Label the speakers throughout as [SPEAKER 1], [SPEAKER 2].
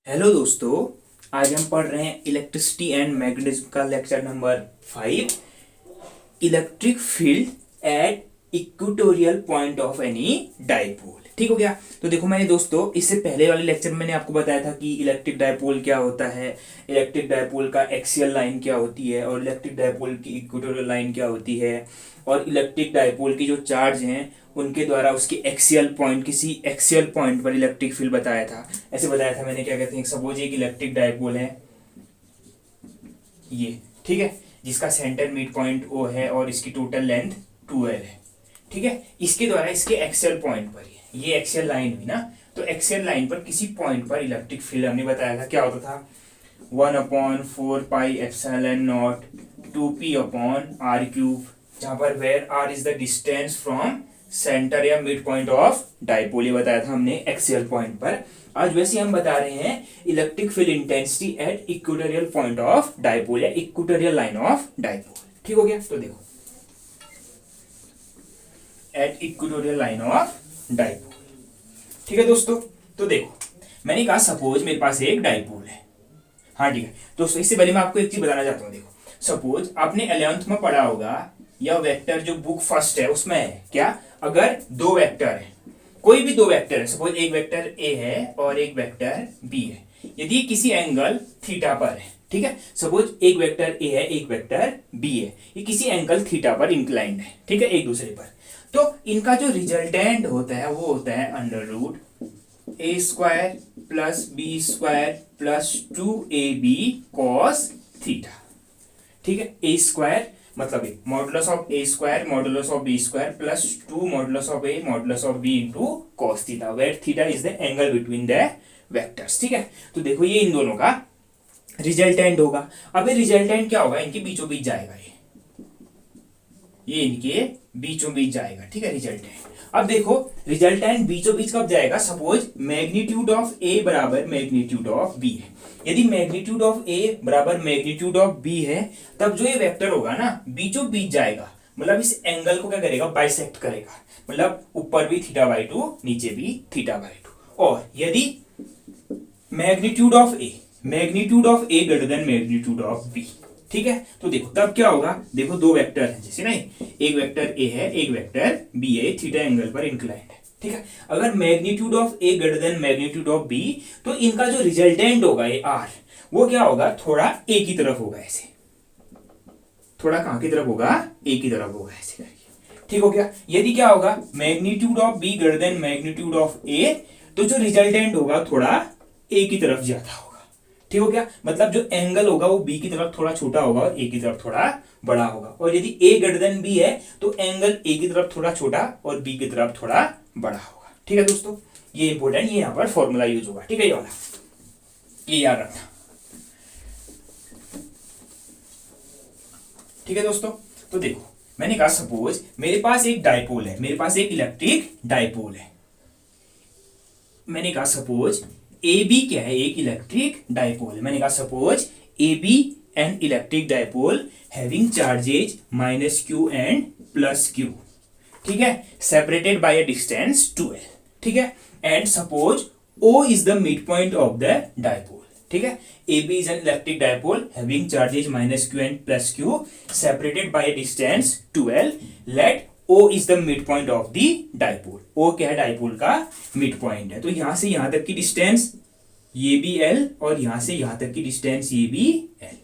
[SPEAKER 1] Hello दोस्तों। आज हम पढ़ रहे हैं इलेक्ट्रिसिटी एंड मैग्नेटिज्म का lecture number 5। Electric field at equatorial point of any dipole. ठीक हो गया। तो देखो मैंने दोस्तों इससे पहले वाले लेक्चर में मैंने आपको बताया था कि इलेक्ट्रिक डाइपोल क्या होता है, इलेक्ट्रिक डाइपोल का एक्सियल लाइन क्या होती है और इलेक्ट्रिक डाइपोल की इक्वेटोरियल लाइन क्या होती है, और इलेक्ट्रिक डाइपोल की जो चार्ज हैं उनके द्वारा उसकी एक्सियल पॉइंट, किसी एक्सियल पॉइंट पर इलेक्ट्रिक फील्ड बताया था। ऐसे बताया था मैंने, क्या कहते हैं, सपोज एक इलेक्ट्रिक डाइपोल है ये, ठीक है, जिसका सेंटर मिड पॉइंट ओ है और इसकी टोटल लेंथ 2l है। ठीक है, इसके द्वारा इसके एक्सियल पॉइंट पर ये एक्सियल लाइन हुई ना, तो एक्सियल लाइन पर किसी पॉइंट पर इलेक्ट्रिक फील्ड हमने बताया था क्या होता था, 1/4πε0 2p/r³, जहां पर where r is the distance from centre या मिड पॉइंट ऑफ डाइपोल, ये बताया था हमने एक्सियल पॉइंट पर। आज वैसे हम बता रहे हैं electric field intensity at equatorial point of dipole या इक्वेटोरियल लाइन ऑफ डाइपोल। ठीक हो गया। तो देखो eight equatorial line of dipole. ठीक है दोस्तों। तो देखो मैंने कहा सपोज मेरे पास एक डाइपोल है। हाँ ठीक है दोस्तों, इससे पहले मैं आपको एक चीज बताना चाहता हूँ। देखो सपोज आपने 11th में पढ़ा होगा, या वेक्टर जो बुक फर्स्ट है उसमें है क्या, अगर दो वेक्टर है, कोई भी दो वेक्टर है, सपोज एक वेक्टर ए है और एक वेक्टर बी है, यदि किसी एंगल थीटा पर है, ठीक है, सपोज एक वेक्टर ए है एक वेक्टर बी है, ये किसी एंगल थीटा पर इंक्लाइंड है, ठीक है, एक दूसरे पर, तो इनका जो रिजल्टेंट होता है वो होता है √a² + b² + 2ab cos theta. ठीक है, a² मतलब modulus of a² modulus of b² + 2 modulus of a modulus of b into cos theta, where theta is the angle between the vectors. ठीक है, तो देखो ये इन दोनों का रिजल्टेंट होगा। अब ये रिजल्टेंट क्या होगा, इनके बीचों बीच जाएगा, ये इनके बीचों बीच जाएगा। ठीक है, रिजल्टेंट। अब देखो रिजल्टेंट बीचों बीच कब जाएगा, सपोज मैग्नीट्यूड ऑफ ए बराबर मैग्नीट्यूड ऑफ बी है। यदि मैग्नीट्यूड ऑफ ए बराबर मैग्नीट्यूड ऑफ बी है, तब जो ये वेक्टर होगा ना बीचों बीच जाएगा, मतलब इस एंगल को क्या करेगा, बाइसेक्ट करेगा, मतलब ऊपर भी θ/2 नीचे भी θ/2। और यदि magnitude of A greater than magnitude of B, ठीक है, तो देखो तब क्या होगा, देखो दो वेक्टर हैं जैसे नहीं, एक वेक्टर ए है एक वेक्टर बी है, थीटा एंगल पर इंक्लाइंड है। ठीक है, अगर magnitude of A greater than magnitude of B, तो इनका जो रिजल्टेंट होगा ये आर, वो क्या होगा, थोड़ा ए की तरफ होगा, ऐसे थोड़ा कहां की तरफ होगा, ए की तरफ होगा, ऐसे करके। ठीक हो गया। यदि क्या होगा, magnitude of B greater than magnitude of A, तो जो रिजल्टेंट होगा थोड़ा ए की तरफ ज्यादा होगा। ठीक हो गया, मतलब जो एंगल होगा वो बी की तरफ थोड़ा छोटा होगा और ए की तरफ थोड़ा बड़ा होगा। और यदि ए ग्रेटर देन बी है तो एंगल ए की तरफ थोड़ा छोटा और बी की तरफ थोड़ा बड़ा होगा। ठीक है दोस्तों, ये इंपॉर्टेंट, ये यहां पर फॉर्मूला यूज होगा। ठीक है, ये वाला ये याद रखना। ठीक है दोस्तों, तो देखो मैंने कहा सपोज मेरे पास एक डाइपोल है, मेरे पास एक इलेक्ट्रिक डाइपोल है। मैंने कहा सपोज ए बी क्या है, एक इलेक्ट्रिक डाइपोल है। मैंने कहा suppose A B an electric dipole having charges -q and +q, ठीक है, separated by a distance 2l। ठीक है, and suppose O is the mid point of the dipole. ठीक है, A B is an electric dipole having charges -q and +q separated by a distance 2l, let O is the mid point of the dipole. O क्या है, dipole का mid point है। तो यहां से यहां तक की डिस्टेंस ये भी L और यहां से यहां तक की डिस्टेंस ये भी L।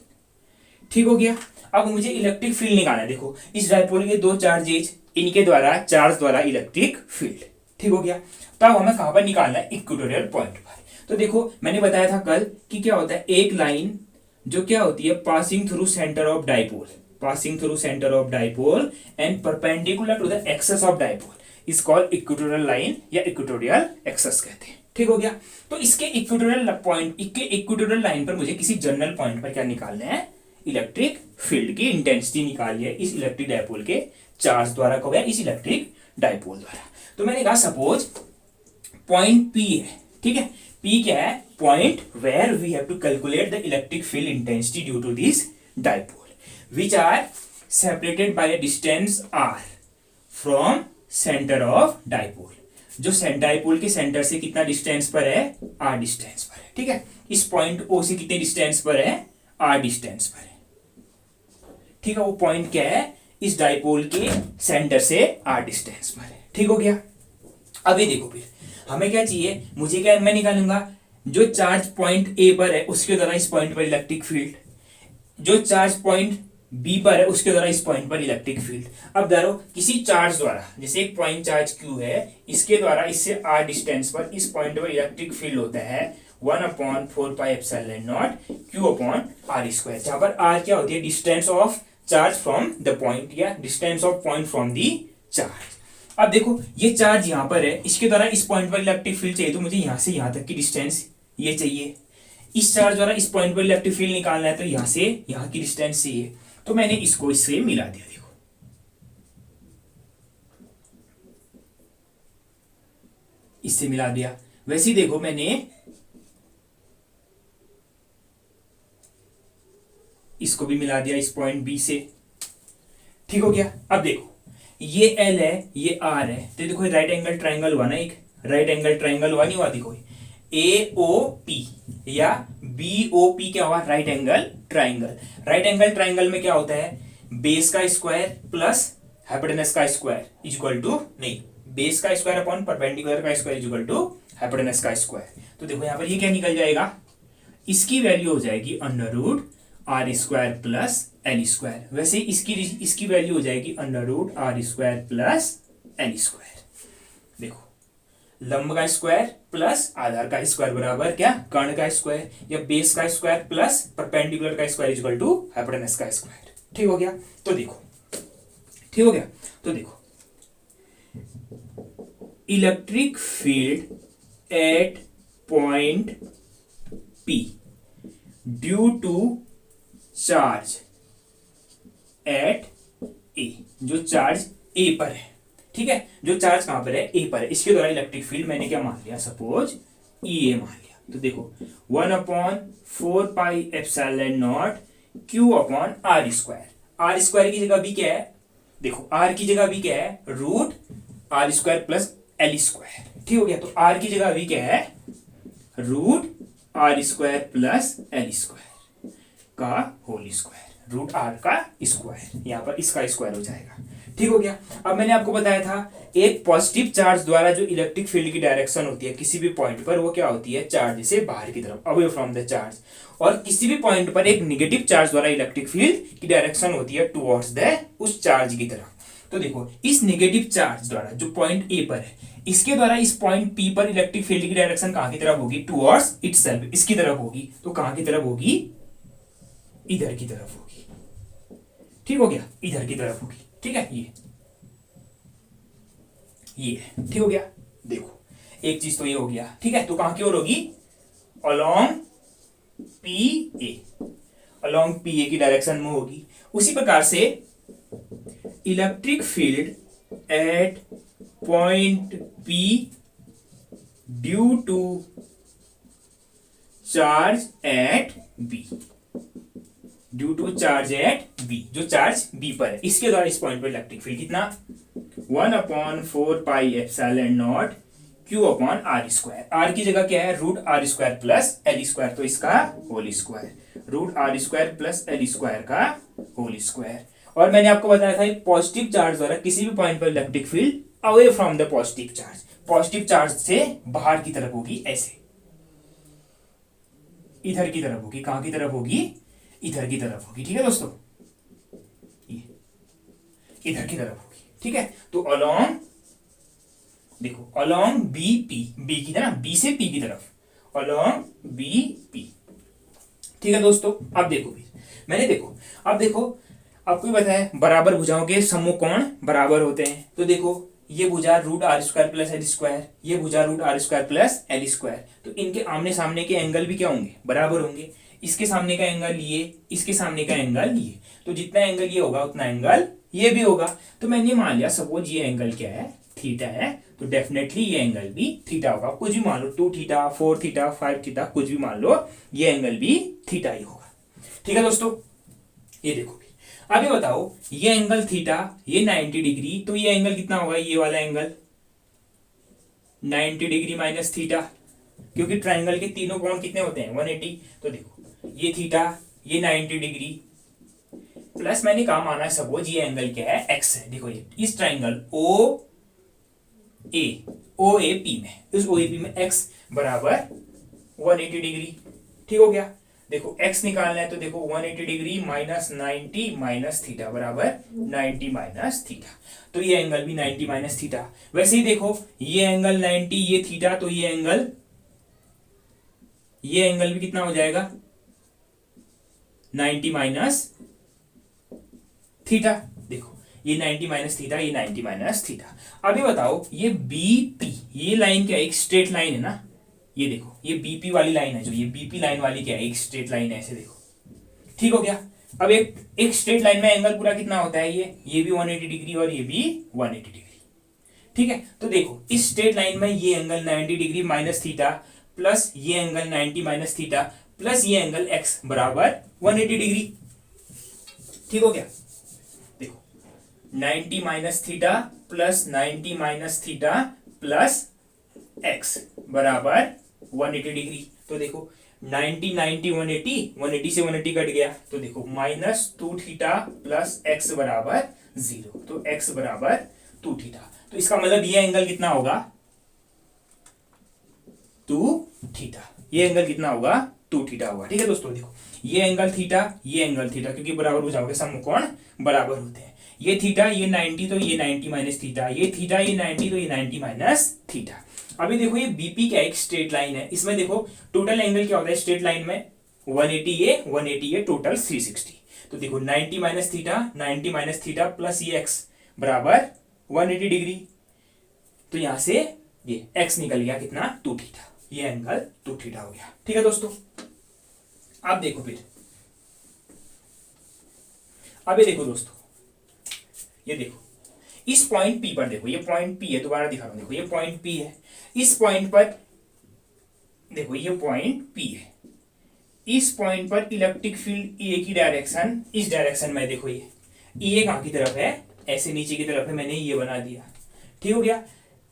[SPEAKER 1] ठीक हो गया। अब मुझे इलेक्ट्रिक फील्ड निकालना है। देखो इस डाइपोल के दो चार्जेज, इनके द्वारा चार्ज द्वारा इलेक्ट्रिक फील्ड। ठीक हो गया। तब हमें कहां पर निकालना है, इक्वेटोरियल पॉइंट पर। तो देखो मैंने बताया था कल कि क्या होता है, एक लाइन जो क्या होती है, passing through centre of dipole, passing through center of dipole and perpendicular to the axis of dipole is called equatorial line या equatorial axis कहते हैं। ठीक हो गया। तो इसके इक्वेटोरियल पॉइंट, इसके इक्वेटोरियल लाइन पर मुझे किसी जनरल पॉइंट पर क्या निकालना है, इलेक्ट्रिक फील्ड की इंटेंसिटी निकालनी है इस इलेक्ट्रिक डाइपोल के चार्ज द्वारा, कब है, इस इलेक्ट्रिक डाइपोल द्वारा। तो मैंने कहा सपोज पॉइंट P है। ठीक है, P क्या है, point where we have to calculate the electric field intensity due to this dipole, which are separated by a distance r from center of dipole। जो डाइपोल के सेंटर से कितना distance पर है, r डिस्टेंस पर है। ठीक है, इस पॉइंट O से कितने डिस्टेंस पर है, r डिस्टेंस पर है। ठीक है, वो पॉइंट क्या है, इस डाइपोल के सेंटर से r डिस्टेंस पर है। ठीक हो गया। अभी देखो फिर हमें क्या चाहिए, मुझे क्या, मैं निकालूंगा जो चार्ज पॉइंट A पर है उसके द्वारा इस पॉइंट पर इलेक्ट्रिक फील्ड, जो चार्ज पॉइंट B पर है उसके द्वारा इस पॉइंट पर इलेक्ट्रिक फील्ड। अब धरो किसी चार्ज द्वारा, जैसे एक पॉइंट चार्ज Q है, इसके द्वारा इससे r डिस्टेंस पर इस पॉइंट पर इलेक्ट्रिक फील्ड होता है 1/4πε0 Q/r², जहां पर r क्या होती है, distance of charge from the point या distance of point from the charge. अब देखो ये चार्ज यहां पर है, इसके द्वारा इस पॉइंट पर इलेक्ट्रिक फील्ड चाहिए, तो मुझे यहां से यहां तक की डिस्टेंस ये चाहिए। इस चार्ज द्वारा इस पॉइंट पर इलेक्ट्रिक फील्ड निकालना है, तो यहां से यहां की डिस्टेंस चाहिए, तो मैंने इसको इससे मिला दिया। देखो इससे मिला दिया। वैसे ही देखो मैंने इसको भी मिला दिया इस पॉइंट बी से। ठीक हो गया। अब देखो ये एल है, ये आर है, तो देखो राइट एंगल ट्राइंगल हुआ ना, एक राइट एंगल ट्राइंगल हुआ, नहीं हुआ? देखो ए ओ पी या बी ओ पी क्या हुआ, right angle triangle. Right angle triangle में क्या होता है, बेस का स्क्वायर प्लस हाइपोटेनस का स्क्वायर इज इक्वल टू, नहीं, बेस का स्क्वायर अपॉन परपेंडिकुलर का square is equal to hypotenuse का स्क्वायर। तो देखो यहां पर ये क्या निकल जाएगा, इसकी वैल्यू हो जाएगी under root R square plus L square. वैसे इसकी वैल्यू हो जाएगी under root R square plus L square. देखो लंब का स्क्वायर प्लस आधार का स्क्वायर बराबर क्या, कर्ण का स्क्वायर, या बेस का स्क्वायर प्लस परपेंडिकुलर का स्क्वायर इक्वल टू हाइपोटेनस का स्क्वायर। ठीक हो गया। तो देखो ठीक हो गया। तो देखो electric field at point P due to charge at A, जो चार्ज A पर है। ठीक है, जो चार्ज कहां पर है, A पर है, इसके द्वारा इलेक्ट्रिक फील्ड मैंने क्या मान लिया, सपोज EA मान लिया। तो देखो 1/4πε0 Q/r²। आर स्क्वायर की जगह भी क्या है, देखो r की जगह भी क्या है, root R square plus L square. ठीक हो गया। तो r की जगह भी क्या है, root R square plus L square का होल स्क्वायर, रूट आर का स्क्वायर, यहां पर इसका स्क्वायर हो जाएगा। ठीक हो गया। अब मैंने आपको बताया था एक पॉजिटिव चार्ज द्वारा जो इलेक्ट्रिक फील्ड की डायरेक्शन होती है किसी भी पॉइंट पर, वो क्या होती है, चार्ज से बाहर की तरफ, अवे फ्रॉम द चार्ज। और किसी भी पॉइंट पर एक नेगेटिव चार्ज द्वारा इलेक्ट्रिक फील्ड की डायरेक्शन होती है टुवर्ड्स द उस चार्ज की तरफ। तो देखो इस नेगेटिव चार्ज द्वारा जो पॉइंट ए पर है, इसके द्वारा इस पॉइंट पी पर इलेक्ट्रिक फील्ड की डायरेक्शन कहां की तरफ होगी, टुवर्ड्स इटसेल्फ, इसकी तरफ होगी। तो कहां की तरफ होगी, इधर की तरफ होगी। ठीक हो गया, इधर की तरफ होगी। ठीक है, ये ठीक हो गया। देखो एक चीज तो ये हो गया। ठीक है, तो कहां की ओर होगी, along P A, along P A की डायरेक्शन में होगी। उसी प्रकार से electric field at point P due to charge at B, due to charge at B, जो चार्ज बी पर है, इसके द्वारा इस पॉइंट पर इलेक्ट्रिक फील्ड कितना, 1/4πε0 Q/r²। आर की जगह क्या है, root R square plus L square, तो इसका whole square, root R square plus L square का होल स्क्वायर। और मैंने आपको बताया था पॉजिटिव चार्ज द्वारा किसी भी पॉइंट पर electric field away from the positive charge, positive charge से बाहर की तरफ होगी, ऐसे इधर की तरफ होगी। कहां की तरफ होगी, इधर की तरफ होगी। ठीक है दोस्तों, इधर की तरफ होगी। ठीक है, तो अलोंग, देखो अलोंग बी पी, बी की तरफ, बी से पी की तरफ, अलोंग बी पी। ठीक है दोस्तों, अब देखो मैंने देखो, अब देखो आपको ही बताया बराबर भुजाओं के समकोण बराबर होते हैं। तो देखो ये भुजा root R square plus L square, ये भुजा root R square plus L square, तो इनके आमने सामने के एंगल भी क्या होंगे, बराबर होंगे। इसके सामने का एंगल ये, इसके सामने का एंगल ये, तो जितना एंगल ये होगा उतना एंगल ये भी होगा। तो मैंने मान लिया सपोज ये एंगल क्या है, थीटा है, तो डेफिनेटली ये एंगल भी थीटा होगा। कुछ भी मान लो, 2 थीटा, 4 थीटा, 5 थीटा, कुछ भी मान लो, ये एंगल भी थीटा ही होगा। ठीक है दोस्तों, ये देखो अभी बताओ ये एंगल थीटा, ये 90 डिग्री, तो ये एंगल कितना होगा, ये वाला एंगल 90 डिग्री माइनस थीटा, क्योंकि ट्राइंगल के तीनों कोण कितने होते हैं 180। तो देखो ये थीटा, ये 90 डिग्री, प्लस मैंने कहा माना सपोज ये एंगल क्या है एक्स है। देखो ये इस ट्राइंगल ओ ए पी में, इस ओ ए पी में एक्स बराबर 180 डिग्री। ठीक हो गया। देखो x निकालना है तो देखो 180 डिग्री माइनस 90 माइनस थीटा बराबर 90 माइनस थीटा। तो ये एंगल भी 90 माइनस थीटा। वैसे ही देखो ये एंगल 90, ये थीटा, तो ये एंगल भी कितना हो जाएगा 90 माइनस थीटा। देखो ये 90 माइनस थीटा, ये 90 माइनस थीटा। अभी बताओ ये बीपी, ये लाइन क्या है, एक स्ट्रेट लाइन है ना। ये देखो ये बीपी वाली लाइन है, जो ये बीपी लाइन वाली क्या है, एक स्ट्रेट लाइन है, ऐसे देखो। ठीक हो गया। अब एक स्ट्रेट लाइन में एंगल पूरा कितना होता है, ये भी 180 डिग्री और ये भी 180 डिग्री। ठीक है। तो देखो इस स्ट्रेट लाइन में ये angle 90 degree minus theta plus ये एंगल 90 माइनस थीटा प्लस ये एंगल एक्स बराबर 180 डिग्री। ठीक हो गया। देखो 90 minus theta plus 90 minus theta plus x बराबर 180 डिग्री। तो देखो 90 90 180, 180 से 180 कट गया, तो देखो -2 थीटा प्लस एक्स बराबर 0। तो एक्स बराबर 2 थीटा। तो इसका मतलब ये एंगल कितना होगा 2 थीटा। ये एंगल कितना होगा 2 थीटा होगा। ठीक है दोस्तों। देखो ये एंगल थीटा, ये एंगल थीटा, क्योंकि बराबर हो जाओगे, समकोण बराबर होते हैं। ये थीटा, ये 90, तो ये 90 माइनस थीटा, ये थीटा, ये 90, तो ये 90 माइनस थीटा। अभी देखो ये बीपी क्या एक स्ट्रेट लाइन है, इसमें देखो टोटल एंगल क्या होता है स्ट्रेट लाइन में 180 ये टोटल 360। तो देखो 90 minus theta, 90 minus theta plus ये एक्स बराबर 180 डिग्री। तो यहां से ये एक्स निकल गया कितना 2 थीटा। ये एंगल 2 थीटा हो गया। ठीक है दोस्तों। अब देखो फिर, अभी देखो दोस्तों, ये देखो इस पॉइंट पी पर, देखो ये पॉइंट पी है, दोबारा दिखा रहा हूं। देखो ये पॉइंट पी है, इस पॉइंट पर देखो ये पॉइंट पी है, इस पॉइंट पर इलेक्ट्रिक फील्ड ए की डायरेक्शन इस डायरेक्शन में, देखो ये कहां की तरफ है, ऐसे नीचे की तरफ है, मैंने ये बना दिया। ठीक हो गया।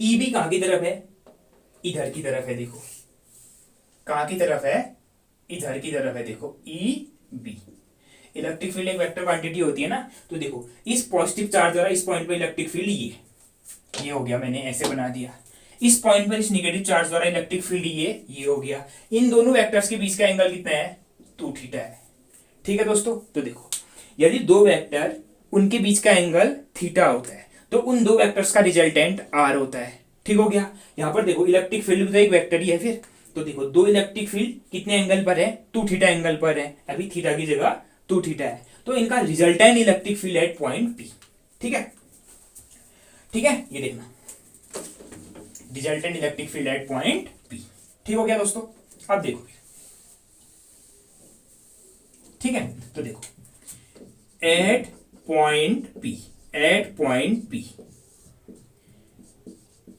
[SPEAKER 1] ई भी कहां की तरफ है, इधर की तरफ है। देखो कहां की तरफ है, इधर की तरफ है। देखो ई बी, इलेक्ट्रिक फील्ड एक वेक्टर क्वांटिटी होती है ना। तो देखो इस पॉजिटिव चार्ज द्वारा इस पॉइंट पर इलेक्ट्रिक फील्ड ये हो गया, मैंने ऐसे बना दिया। इस पॉइंट पर इस नेगेटिव चार्ज द्वारा इलेक्ट्रिक फील्ड ये हो गया। इन दोनों वेक्टर्स के बीच का एंगल कितना है 2 थीटा है। ठीक है दोस्तों। तो देखो यदि दो वेक्टर उनके बीच का एंगल थीटा होता है तो उन दो वेक्टर्स का रिजल्टेंट आर होता है। ठीक हो गया। यहां पर देखो इलेक्ट्रिक फील्ड तो एक वेक्टर ही है फिर। तो देखो दो इलेक्ट्रिक फील्ड कितने एंगल पर है 2 थीटा एंगल पर है, अभी थीटा की जगह 2 थीटा है। तो इनका resultant electric field at point P. ठीक है। ठीक है, ये देखना resultant electric field at point P. ठीक हो गया दोस्तों। अब देखो, ठीक है, तो देखो at point P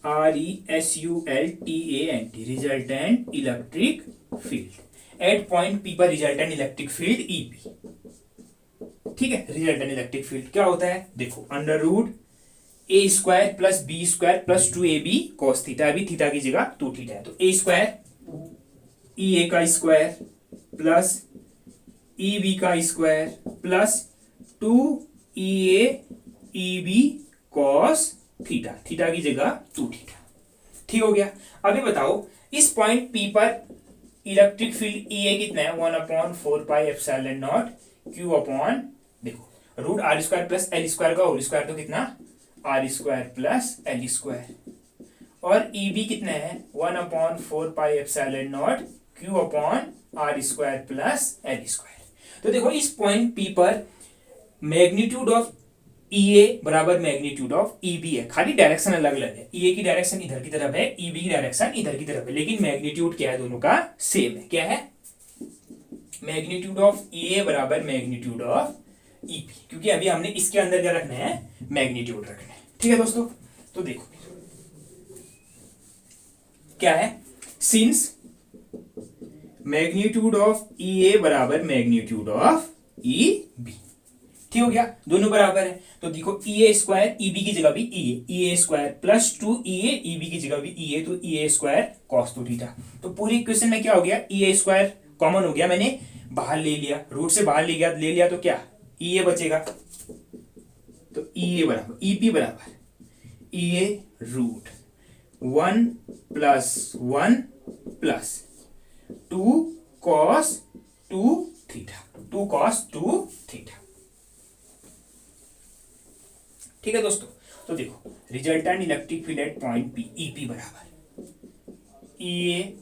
[SPEAKER 1] RESULTANT resultant electric field at point P पर रिजल्टेंट इलेक्ट्रिक फील्ड EP। ठीक है। रिजल्टेंट इलेक्ट्रिक फील्ड क्या होता है, देखो √A² plus B² plus 2AB cos theta, अभी थीटा की जगह 2 थीटा है। तो A² EA का स्क्वायर प्लस EB का square plus 2EA EB cos theta, theta की जगह 2 थीटा। ठीक हो गया। अभी बताओ इस पॉइंट P पर इलेक्ट्रिक फील्ड EA कितना है 1/4πε0 Q अपॉन, देखो √R² प्लस L² का होल स्क्वायर, तो कितना R² प्लस L², और EB कितना है 1/4πε0 Q upon R² plus L²। तो देखो इस पॉइंट P पर मैग्नीट्यूड ऑफ EA बराबर मैग्नीट्यूड ऑफ EB है, खाली डायरेक्शन अलग अलग है। EA की डायरेक्शन इधर की तरफ है, EB की डायरेक्शन इधर की तरफ है, लेकिन मैग्नीट्यूड क्या है दोनों का सेम है। क्या है, मैग्नीट्यूड ऑफ EA बराबर मैग्नीट्यूड ऑफ EP, क्योंकि अभी हमने इसके अंदर क्या रखना है मैग्नीट्यूड रखना है। ठीक है दोस्तों। तो देखो क्या है, सिंस मैग्नीट्यूड ऑफ EA बराबर मैग्नीट्यूड ऑफ EB, ठीक हो गया, दोनों बराबर है। तो देखो ई ए स्क्वायर ई बी की जगह भी ई ए स्क्वायर प्लस 2 ई बी की जगह भी ई ए, तो ई ए स्क्वायर कॉस 2 थीटा। तो पूरी इक्वेशन में क्या हो गया, ई ए स्क्वायर कॉमन हो गया, मैंने बाहर ले लिया, रूट से बाहर ले लिया तो क्या ई ए बचेगा। तो ई ए बराबर ई पी बराबर E A root 1 + 1 + 2 cos 2 theta, 2 cos 2 theta. ठीक है दोस्तों, तो देखो resultant electric field at point P E P बराबर ई ए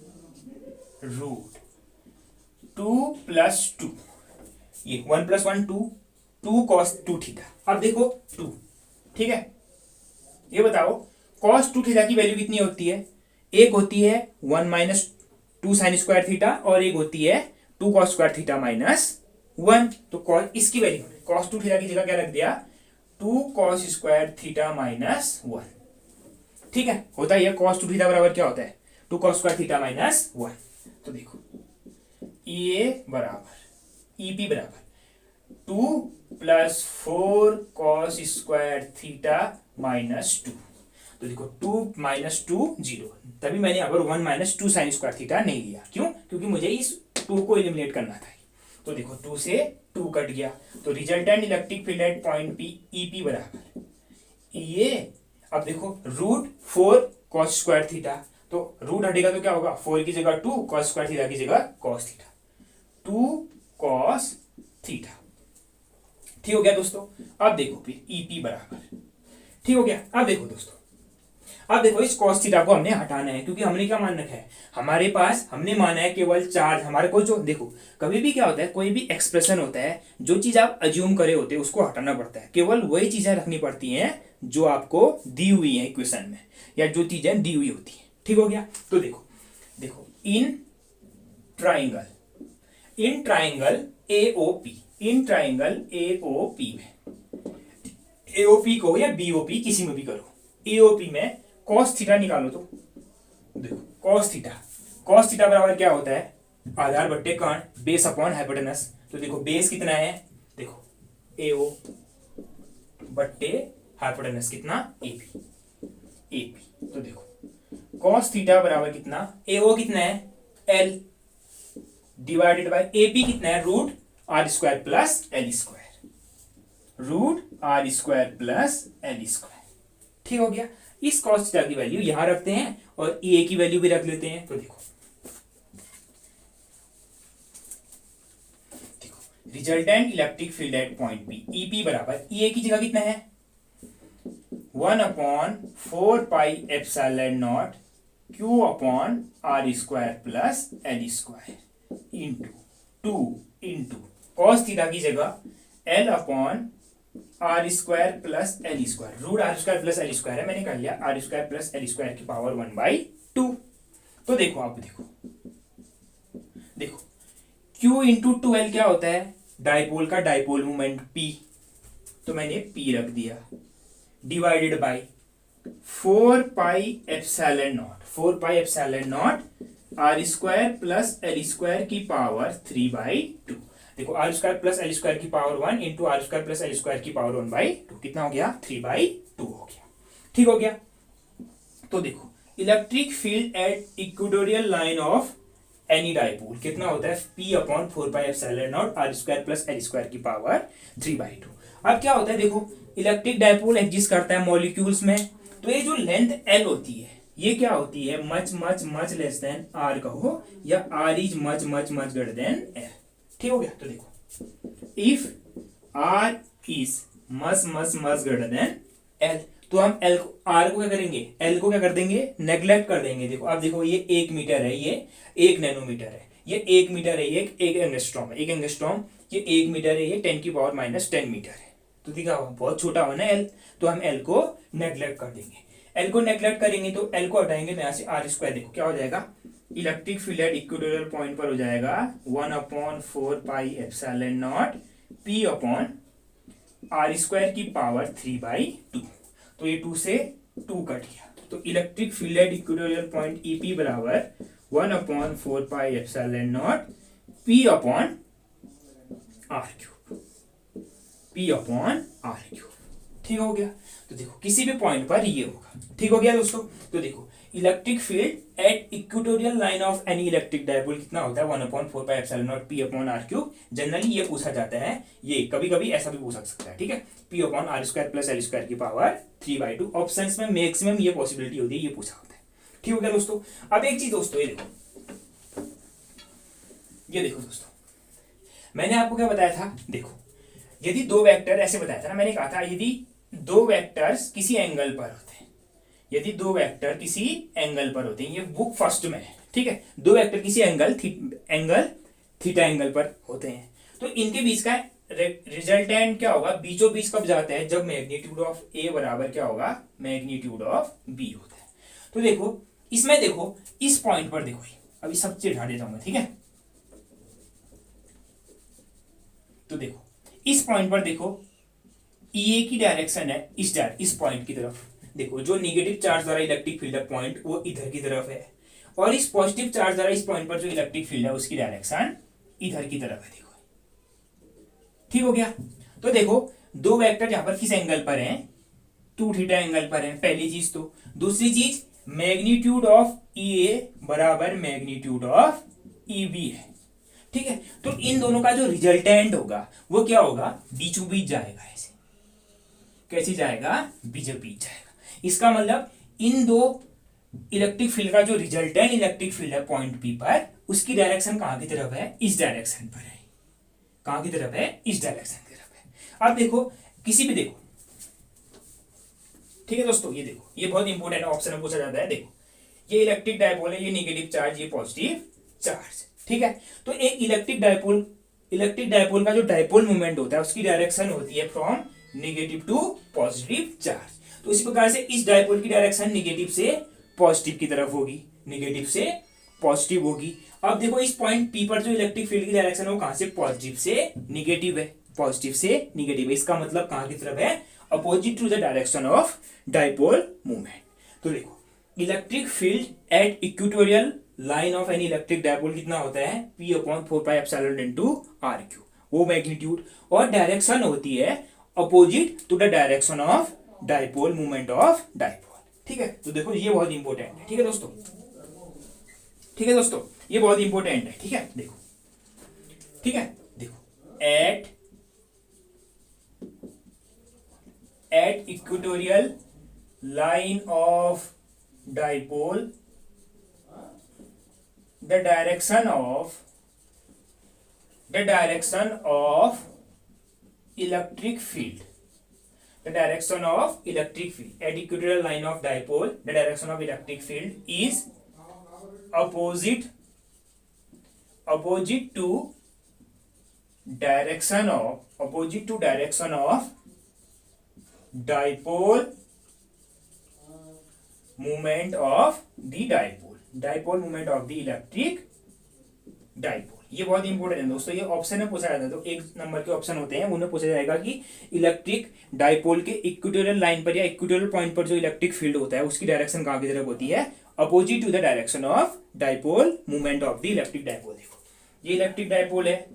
[SPEAKER 1] रूट 2 + 2, ये 1 + 1 2 cos 2 थीटा। अब देखो 2, ठीक है, ये बताओ cos 2 थीटा की वैल्यू कितनी होती है, एक होती है 1 - 2 sin स्क्वायर थीटा और एक होती है 2 cos स्क्वायर थीटा -1। तो cos इसकी वैल्यू cos 2 थीटा की जगह क्या रख दिया, 2 cos स्क्वायर थीटा -1। ठीक है, होता है cos 2 थीटा बराबर क्या होता है, 2 cos स्क्वायर थीटा -1। तो देखो ई ए बराबर ई पी बराबर 2 + 4 cos स्क्वायर थीटा -2। तो देखो 2 - 2 0, तभी मैंने यहाँ पर 1 - 2 sin स्क्वायर थीटा नहीं लिया, क्यों, क्योंकि मुझे इस 2 को एलिमिनेट करना था। तो देखो 2 से 2 कट गया, तो resultant electric field at point P E P बराबर ये, अब देखो रूट 4 cos स्क्वायर थीटा, तो रूट हटेगा तो क्या होगा, 4 की जगह 2, cos स्क्वायर थीटा की जगह cos थीटा, 2 cos थीटा। ठीक हो गया दोस्तों। अब देखो फिर ई पी बराबर, ठीक हो गया। अब देखो दोस्तों, अब देखो इस cos थीटा को हमने हटाना है, क्योंकि हमने क्या मान रखा है, हमारे पास हमने माना है केवल चार्ज, हमारे को जो देखो कभी भी क्या होता है, कोई भी एक्सप्रेशन होता है, जो चीज आप अज्यूम करे होते हैं उसको हटाना पड़ता है, केवल वही चीजें रखनी पड़ती हैं जो आपको दी हुई है इक्वेशन में, या जो चीजें दी हुई होती है। ठीक हो गया। तो देखो देखो in triangle AOP, in triangle AOP में, एओपी को या बीओपी किसी में भी करो, एओपी में cos थीटा निकालो। तो देखो cos थीटा बराबर क्या होता है, आधार बट्टे कर्ण बेस अपॉन हाइपोटेनस। तो देखो बेस कितना है, देखो एओ बट्टे हाइपोटेनस कितना एपी। तो देखो cos थीटा बराबर कितना, एओ कितना है एल डिवाइडेड बाय एपी कितना है, root R square plus L square, root R square plus L square. ठीक हो गया। इस cos थीटा की वैल्यू यहां रखते हैं और ए की वैल्यू भी रख लेते हैं। तो देखो resultant electric field at point P E P बराबर ए की जगह कितना है, 1/4 pi epsilon naught Q upon R square plus L square into cos theta की जगह L upon R square plus L square, root R square plus L square है, मैंने कर लिया R square plus L square की power 1/2। तो देखो आप देखो Q इंटू 2L क्या होता है, डाइपोल का डाइपोल मोमेंट P, तो मैंने P रख दिया, divided by 4 pi epsilon naught R square plus L square की पावर 3/2। देखो R square plus L square की power 1 into R square plus L square की पावर 1/2, कितना हो गया 3/2 हो गया। ठीक हो गया। तो देखो electric field at equatorial line of any dipole कितना होता है, P/4 pi epsilon naught R square plus L square की पावर 3/2। अब क्या होता है, देखो इलेक्ट्रिक डाइपोल एग्जिस्ट करता है मॉलिक्यूल्स में, तो ये जो लेंथ L होती है ये क्या होती है, मच लेस देन R कहो, या R is much greater than L। ठीक हो गया। तो देखो if R is much greater than L, तो हम L को R को क्या करेंगे, L को क्या कर देंगे, नेग्लेक्ट कर देंगे। देखो अब देखो ये 1 मीटर है, ये 1 नैनोमीटर है, ये 1 मीटर है, ये 1 एंगस्ट्रॉम है, 1 एंगस्ट्रॉम, ये 1 मीटर है, ये 10 की पावर -10 मीटर है। तो देखा बहुत छोटा होना L, तो हम L को नेग्लेक्ट कर देंगे। L को नेग्लेक्ट करेंगे तो L को हटाएंगे तो यहाँ से R स्क्वायर, देखो क्या हो जाएगा, electric field at equatorial point पर हो जाएगा 1/4 pi epsilon naught P upon R square की पावर 3/2। तो ये 2 से 2 कट गया, तो electric field at equatorial point EP बराबर 1/4 pi epsilon naught P upon R cube, P upon R cube. ठीक हो गया। तो देखो किसी भी पॉइंट पर ये होगा। ठीक हो गया दोस्तों। तो देखो electric field at equatorial line of any electric dipole कितना होता है 1/4πε0 P upon R cube. Generally ये पूछा जाता है, ये कभी कभी ऐसा भी पूछ सकता है। ठीक है, P upon R square plus L square की पावर 3/2। ऑप्शंस में मैक्सिमम ये पॉसिबिलिटी होती है, ये पूछा होता है। ठीक हो गया दोस्तों। अब एक चीज दोस्तों, ये देखो दोस्तों, मैंने आपको क्या बताया था, देखो यदि दो वेक्टर ऐसे बताया था ना, मैंने कहा था यदि दो वेक्टर्स किसी एंगल पर होते हैं, यदि दो वेक्टर किसी एंगल पर होते हैं, ये बुक फर्स्ट में है। ठीक है, दो वेक्टर किसी एंगल थीटा एंगल पर होते हैं, तो इनके बीच का रिजल्टेंट क्या होगा, बीचों बीच कब जाता है, जब मैग्नीट्यूड ऑफ ए बराबर क्या होगा, मैग्नीट्यूड ऑफ बी होता है। तो देखो इसमें, देखो इस पॉइंट पर देखो, अभी सब चीज हटा देता हूं मैं। ठीक है, तो देखो इस पॉइंट पर देखो ई की डायरेक्शन है इस पॉइंट की तरफ। देखो जो निगेटिव चार्ज द्वारा इलेक्ट्रिक फील्ड है पॉइंट वो इधर की तरफ है, और इस पॉजिटिव चार्ज द्वारा इस पॉइंट पर जो इलेक्ट्रिक फील्ड है उसकी डायरेक्शन इधर की तरफ है। देखो ठीक हो गया। तो देखो दो वेक्टर यहां पर किस एंगल पर हैं, 2θ एंगल पर है, पहली चीज। तो दूसरी चीज मैग्नीट्यूड ऑफ ई ए बराबर मैग्नीट्यूड ऑफ ई बी है। ठीक है, तो इन दोनों का जो रिजल्टेंट होगा वो क्या होगा, बीचों बीच जाएगा। ऐसे कैसे जाएगा, बीचों बीच जाएगा। इसका मतलब इन दो इलेक्ट्रिक फील्ड का जो रिजल्टेंट इलेक्ट्रिक फील्ड है पॉइंट पी पर, उसकी डायरेक्शन कहां की तरफ है, इस डायरेक्शन पर है। कहां की तरफ है, इस डायरेक्शन की तरफ है। अब देखो किसी भी, देखो ठीक है दोस्तों, ये देखो ये बहुत इंपॉर्टेंट ऑप्शन में पूछा जाता है। देखो ये इलेक्ट्रिक डायपोल है, ये नेगेटिव चार्ज, ये पॉजिटिव चार्ज। ठीक है, तो एक इलेक्ट्रिक डायपोल का जो डायपोल मूवमेंट होता है उसकी डायरेक्शन होती है from negative to positive charge. तो इसी प्रकार से इस डायपोल की डायरेक्शन नेगेटिव से पॉजिटिव की तरफ होगी, नेगेटिव से पॉजिटिव होगी। अब देखो इस पॉइंट पी पर जो इलेक्ट्रिक फील्ड की डायरेक्शन है वो कहां से, पॉजिटिव से नेगेटिव है, पॉजिटिव से नेगेटिव है। इसका मतलब कहां की तरफ है, opposite to the direction of dipole movement. तो देखो electric field at equatorial line of any electric dipole कितना होता है, P upon 4πε into R cube, वो मैग्नीट्यूड, और डायरेक्शन होती है opposite to the direction of dipole movement of dipole. ठीक है, तो देखो ये बहुत इंपॉर्टेंट है। ठीक है दोस्तों, ठीक है दोस्तों, ये बहुत इंपॉर्टेंट है। ठीक है, देखो ठीक है, देखो eight equatorial line of dipole the direction of electric field, the direction of electric field at equatorial line of dipole, the direction of electric field is opposite to direction of dipole movement of the dipole movement of the electric dipole। ये बहुत important है दोस्तों, ये option में पूछा जाता है। तो एक नंबर के ऑप्शन होते हैं उन्हें पूछा जाएगा कि इलेक्ट्रिक डायपोल के इक्वेटोरियल लाइन पर या इक्वेटोरियल पॉइंट पर जो इलेक्ट्रिक फील्ड होता है उसकी डायरेक्शन कहां की तरफ होती है, opposite to the direction of dipole movement of the electric dipole. देखो ये इलेक्ट्रिक डायपोल है,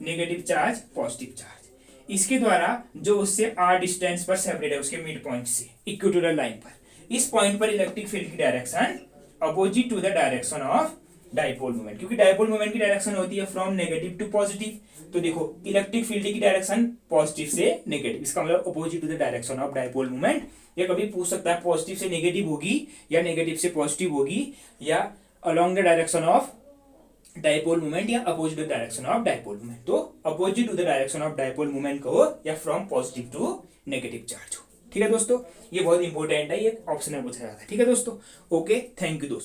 [SPEAKER 1] नेगेटिव चार्ज पॉजिटिव चार्ज, इसके द्वारा जो उससे r डिस्टेंस पर सेपरेट है उसके मिड पॉइंट से इक्वेटोरियल लाइन पर, इस पॉइंट पर इलेक्ट्रिक फील्ड की direction opposite to the direction of dipole movement, क्योंकि डायपोल मूवमेंट की डायरेक्शन होती है फ्रॉम नेगेटिव टू पॉजिटिव। तो देखो इलेक्ट्रिक फील्ड की डायरेक्शन पॉजिटिव से नेगेटिव, इसका मतलब opposite to the direction of dipole movement. या कभी पूछ सकता है पॉजिटिव से नेगेटिव होगी या नेगेटिव से पॉजिटिव होगी, या along the direction of dipole movement या opposite the direction of dipole movement. तो opposite to the direction of dipole movement कहो या from positive to negative charge हो। ठीक है दोस्तों, ये बहुत इंपॉर्टेंट है, ये ऑप्शन में पूछा जाता है। ठीक है दोस्तों, ओके, थैंक यू दोस्तों।